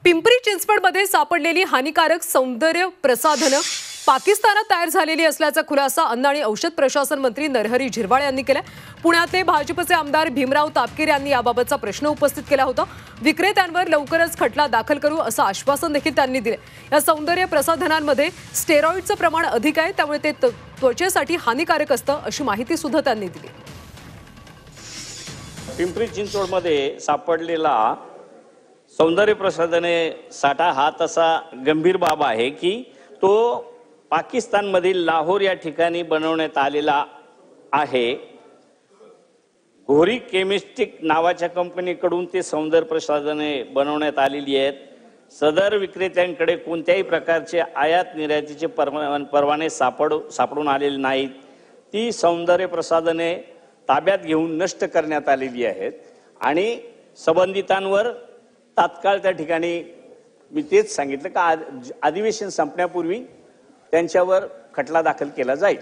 पिंपरी चिंचवडमध्ये सापडलेली हानिकारक सौंदर्य प्रसाधनं पाकिस्तानात तयार झालेली असल्याचा खुलासा अन्न आणि औषध प्रशासन मंत्री नरहरी झिरवाळ यांनी केला। पुण्यातले भाजपचे आमदार भीमराव तापकीर यांनी याबाबतचा प्रश्न उपस्थित केला होता। विक्रेत्यांवर लवकरच खटला दाखल करू असं आश्वासन देखील त्यांनी दिले। या सौंदर्य प्रसाधनांमध्ये स्टेरॉइडचं प्रमाण अधिक आहे, त्यामुळे ते त्वचेसाठी हानिकारक असतं अशी माहिती सुद्धा त्यांनी दिली। पिंपरी चिंचवडमध्ये सापडलेला सौंदर्य प्रसाधने साठा हा तसा गंभीर बाब आहे की तो पाकिस्तानमधील लाहोर या ठिकाणी बनवण्यात आलेला आहे। घोरी केमिस्टिक नावाच्या कंपनीकडून ते सौंदर्य प्रसाधने बनवण्यात आलेली आहेत। सदर विक्रेत्यांकडे कोणत्याही प्रकारचे आयात निर्यातीचे परवाने सापडून आलेले नाहीत। ती सौंदर्य प्रसाधने ताब्यात घेऊन नष्ट करण्यात आलेली आहेत आणि संबंधितांवर तात्काळ त्या ठिकाणी मी तेच सांगितलं का अधिवेशन संपण्यापूर्वी त्यांच्यावर खटला दाखल केला जाईल।